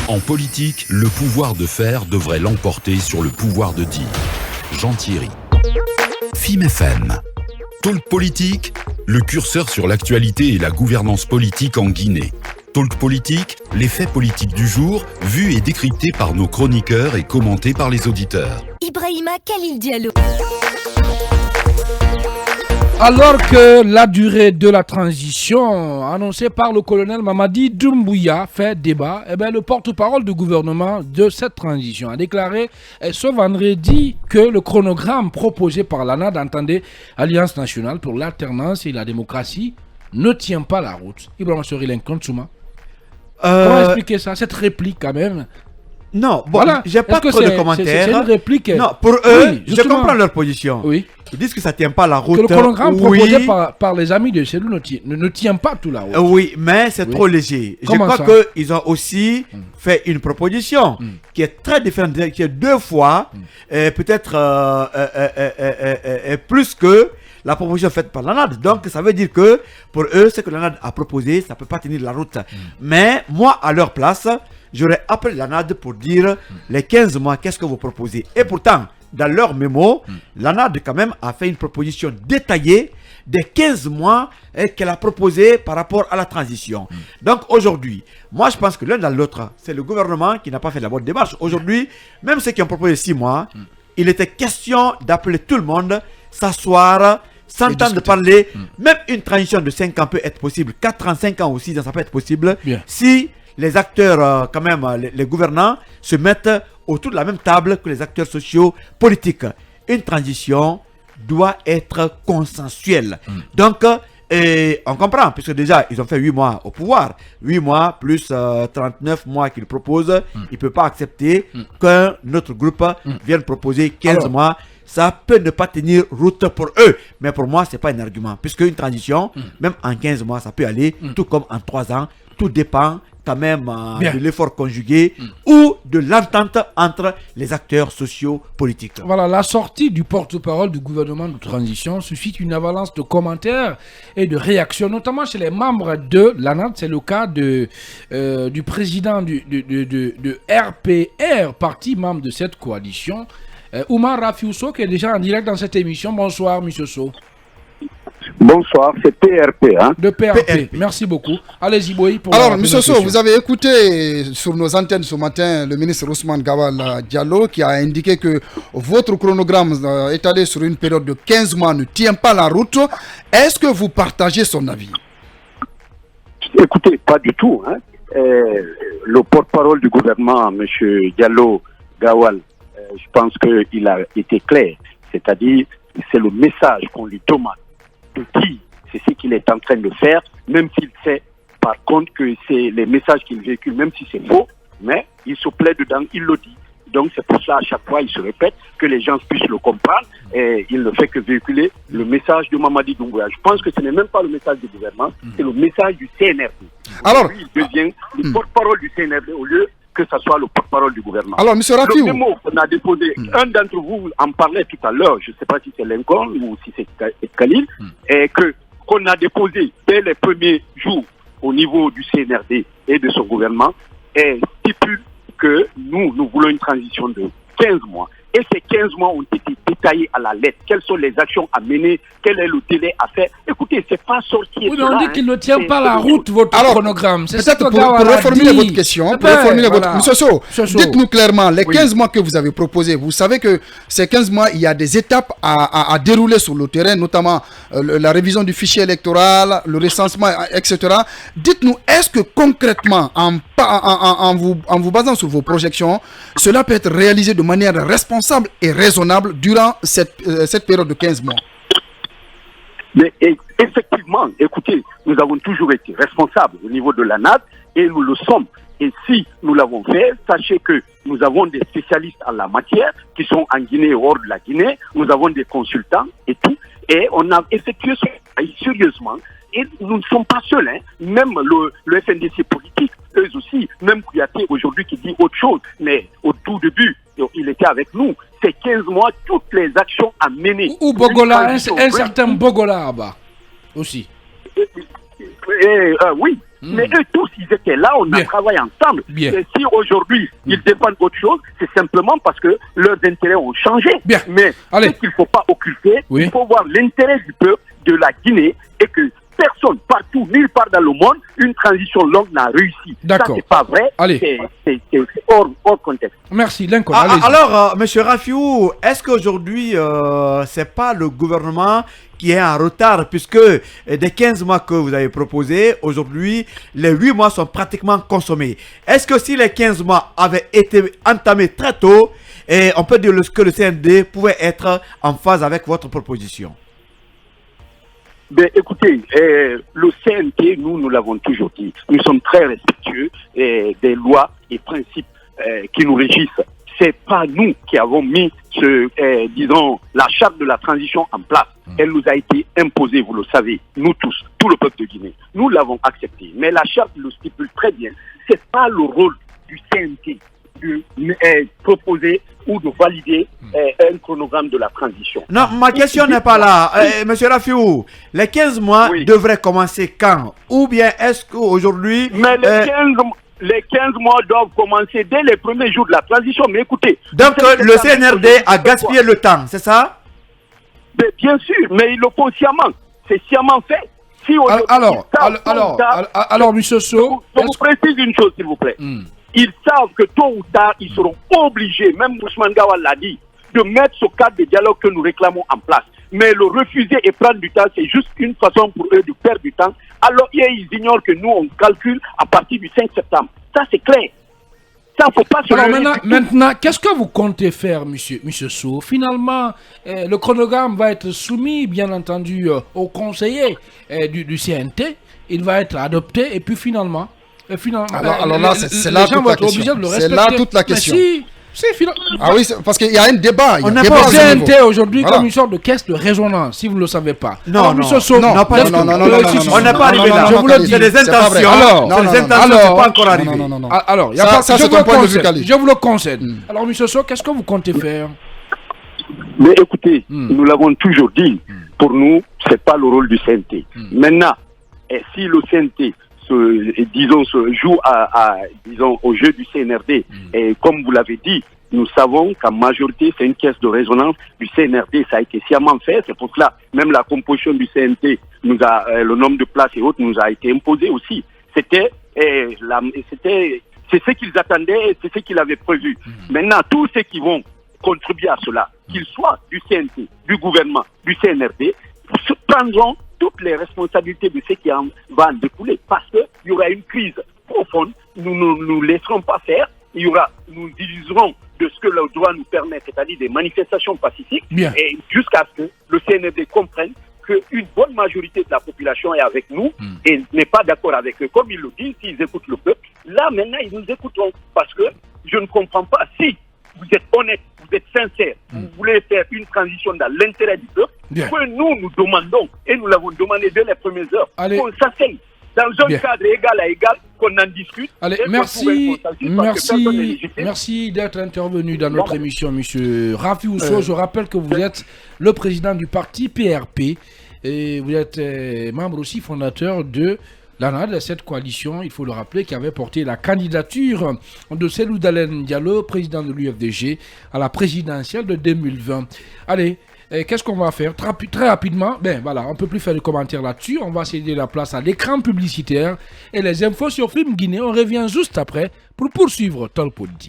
En politique, le pouvoir de faire devrait l'emporter sur le pouvoir de dire. Jean Thierry. FIM FM. Talk Politique, le curseur sur l'actualité et la gouvernance politique en Guinée. Talk Politique, les faits politiques du jour, vus et décryptés par nos chroniqueurs et commentés par les auditeurs. Ibrahima Khalil Diallo. Alors que la durée de la transition annoncée par le colonel Mamadi Doumbouya fait débat, le porte-parole du gouvernement de cette transition a déclaré ce vendredi que le chronogramme proposé par l'ANAD, entendez Alliance nationale pour l'alternance et la démocratie, ne tient pas la route. Ibrahima Sorilin Kontsuma. Comment expliquer ça, cette réplique quand même? Non, bon, voilà. J'ai pas trop de commentaires. C'est une réplique. Non, pour eux, oui, je comprends leur position. Oui. Ils disent que ça tient pas la route. Que le chronogramme proposé par les amis de Cellou ne tient pas tout la route. Oui, mais c'est trop léger. Comment je crois qu'ils ont aussi fait une proposition qui est très différente, qui est deux fois, peut-être plus que la proposition faite par l'ANAD. Donc, ça veut dire que pour eux, ce que l'ANAD a proposé, ça ne peut pas tenir la route. Mais moi, à leur place, j'aurais appelé l'ANAD pour dire les 15 mois, qu'est-ce que vous proposez? Et pourtant, dans leur mémo, l'ANAD quand même a fait une proposition détaillée des 15 mois qu'elle a proposé par rapport à la transition. Donc aujourd'hui, moi je pense que l'un dans l'autre, c'est le gouvernement qui n'a pas fait la bonne démarche. Aujourd'hui, même ceux qui ont proposé 6 mois, il était question d'appeler tout le monde, s'asseoir, s'entendre parler. Même une transition de 5 ans peut être possible, 4 ans, 5 ans aussi, ça peut être possible. Bien. Si les acteurs, quand même, les gouvernants se mettent autour de la même table que les acteurs sociaux politiques. Une transition doit être consensuelle. Donc, on comprend, puisque déjà, ils ont fait 8 mois au pouvoir. 8 mois plus 39 mois qu'ils proposent. Ils ne peuvent pas accepter qu'un autre groupe vienne proposer 15 mois. Ça peut ne pas tenir route pour eux. Mais pour moi, ce n'est pas un argument. Puisque une transition, même en 15 mois, ça peut aller, tout comme en 3 ans. Tout dépend quand même de l'effort conjugué ou de l'entente entre les acteurs sociaux politiques. Voilà, la sortie du porte-parole du gouvernement de transition suscite une avalanche de commentaires et de réactions, notamment chez les membres de l'ANAD. C'est le cas du président de RPR, parti membre de cette coalition, Oumar Rafiousso, qui est déjà en direct dans cette émission. Bonsoir, M. Sow. Bonsoir, c'est PRP. De PRP. Merci beaucoup. Allez-y, Boy. Alors, M. Sow, vous avez écouté sur nos antennes ce matin le ministre Ousmane Gawal Diallo qui a indiqué que votre chronogramme étalé sur une période de 15 mois ne tient pas la route. Est-ce que vous partagez son avis? Écoutez, pas du tout. Le porte-parole du gouvernement, M. Diallo Gawal, je pense qu'il a été clair. C'est-à-dire, c'est le message qu'on lui demande de dire. C'est ce qu'il est en train de faire, même s'il sait par contre que c'est les messages qu'il véhicule, même si c'est faux, mais il se plaît dedans, il le dit. Donc c'est pour ça à chaque fois il se répète, que les gens puissent le comprendre, et il ne fait que véhiculer le message de Mamadi Doumbouya. Je pense que ce n'est même pas le message du gouvernement, c'est le message du CNRD. Alors, il devient le porte-parole du CNRD au lieu que ce soit le porte-parole du gouvernement. Alors, M. Rafiou, le mémo qu'on a déposé, un d'entre vous en parlait tout à l'heure, je ne sais pas si c'est Lincoln ou si c'est Khalil, et qu'on a déposé dès les premiers jours au niveau du CNRD et de son gouvernement, et stipule que nous voulons une transition de 15 mois. Et ces 15 mois ont été détaillés à la lettre. Quelles sont les actions à mener? Quel est le délai à faire? Écoutez, c'est pas sorti. Oui, mais on dit qu'il ne tient pas la route, votre chronogramme. C'est peut-être pour reformuler votre question, Monsieur Sow, dites-nous clairement, les 15 mois que vous avez proposés, vous savez que ces 15 mois, il y a des étapes à dérouler sur le terrain, notamment la révision du fichier électoral, le recensement, etc. Dites-nous, est-ce que concrètement, en vous basant sur vos projections, cela peut être réalisé de manière responsable et raisonnable durant cette période de 15 mois? Mais effectivement, écoutez, nous avons toujours été responsables au niveau de l'ANAD et nous le sommes. Et si nous l'avons fait, sachez que nous avons des spécialistes en la matière qui sont en Guinée et hors de la Guinée. Nous avons des consultants et tout. Et on a effectué ce travail sérieusement. Et nous ne sommes pas seuls. Même le FNDC politique, eux aussi, même Kouyaté aujourd'hui qui dit autre chose. Mais au tout début, il était avec nous. Ces 15 mois, toutes les actions à mener. Ou Bogola, un certain Bogola là-bas aussi. Oui, Mais eux tous, ils étaient là, on a travaillé ensemble. Et si aujourd'hui, ils défendent autre chose, c'est simplement parce que leurs intérêts ont changé. Mais ce qu'il ne faut pas occulter, il faut voir l'intérêt du peuple de la Guinée et que personne, partout, nulle part dans le monde, une transition longue n'a réussi. D'accord. Ça, c'est pas vrai. C'est hors contexte. Merci, Lincoln. Alors, M. Rafiou, est-ce qu'aujourd'hui, c'est pas le gouvernement qui est en retard, puisque des 15 mois que vous avez proposés, aujourd'hui, les 8 mois sont pratiquement consommés. Est-ce que si les 15 mois avaient été entamés très tôt, et on peut dire que le CND pouvait être en phase avec votre proposition? Ben, écoutez, le CNT, nous l'avons toujours dit, nous sommes très respectueux des lois et principes qui nous régissent. C'est pas nous qui avons mis disons, la charte de la transition en place. Elle nous a été imposée, vous le savez, nous tous, tout le peuple de Guinée. Nous l'avons acceptée. Mais la charte le stipule très bien. C'est pas le rôle du CNT de proposer ou de valider un chronogramme de la transition. Non, ma question n'est pas là. Monsieur Rafiou, les 15 mois devraient commencer quand? Ou bien est-ce qu'aujourd'hui... Mais les 15 mois doivent commencer dès les premiers jours de la transition. Mais écoutez... Donc le CNRD a gaspillé le temps, c'est ça? Mais bien sûr, mais il le faut sciemment. C'est sciemment fait. Si alors, monsieur So... Je vous précise une chose, s'il vous plaît. Ils savent que tôt ou tard, ils seront obligés, même Ousmane Gawal l'a dit, de mettre ce cadre de dialogue que nous réclamons en place. Mais le refuser et prendre du temps, c'est juste une façon pour eux de perdre du temps. Alors ils ignorent que nous, on calcule à partir du 5 septembre. Ça, c'est clair. Ça, faut pas se maintenant, qu'est-ce que vous comptez faire, monsieur Sow? Finalement, le chronogramme va être soumis, bien entendu, aux conseillers du CNT. Il va être adopté et puis finalement... Alors là, c'est là toute la question. C'est là toute la question. Ah oui, parce qu'il y a un débat. On n'a pas CNT aujourd'hui comme une sorte de caisse de résonance, si vous ne le savez pas. Non, on n'est pas arrivé là. Je vous le dis. C'est des intentions. C'est pas encore arrivé. Alors, ça c'est un point de vue qualifié. Je vous le concède. Alors, monsieur So, qu'est-ce que vous comptez faire? Mais écoutez, nous l'avons toujours dit. Pour nous, c'est pas le rôle du CNT. Maintenant, si le CNT se joue au jeu du CNRD. Et comme vous l'avez dit, nous savons qu'en majorité, c'est une caisse de résonance du CNRD. Ça a été sciemment fait. C'est pour cela, même la composition du CNT, le nombre de places et autres nous a été imposé aussi. C'est ce qu'ils attendaient et c'est ce qu'ils avaient prévu. Maintenant, tous ceux qui vont contribuer à cela, qu'ils soient du CNT, du gouvernement, du CNRD, se prendront toutes les responsabilités de ce qui va en découler, parce qu'il y aura une crise profonde, nous ne nous laisserons pas faire, nous utiliserons de ce que le droit nous permet, c'est-à-dire des manifestations pacifiques, et jusqu'à ce que le CNRD comprenne qu'une bonne majorité de la population est avec nous et n'est pas d'accord avec eux. Comme ils le disent, s'ils écoutent le peuple, là maintenant ils nous écouteront, parce que je ne comprends pas, si vous êtes honnête, vous êtes sincère, vous voulez faire une transition dans l'intérêt du peuple, que nous demandons, et nous l'avons demandé dès les premières heures, qu'on s'asseye dans un cadre égal à égal, qu'on en discute. Allez, merci d'être intervenu dans notre émission, monsieur Rafiou So. Je rappelle que vous êtes le président du parti PRP et vous êtes membre aussi fondateur de l'ANAD, cette coalition, il faut le rappeler, qui avait porté la candidature de Cellou Dalein Diallo, président de l'UFDG, à la présidentielle de 2020. Allez, qu'est-ce qu'on va faire très rapidement? Voilà, on ne peut plus faire de commentaires là-dessus. On va céder la place à l'écran publicitaire et les infos sur Film Guinée. On revient juste après pour poursuivre Talk Politique.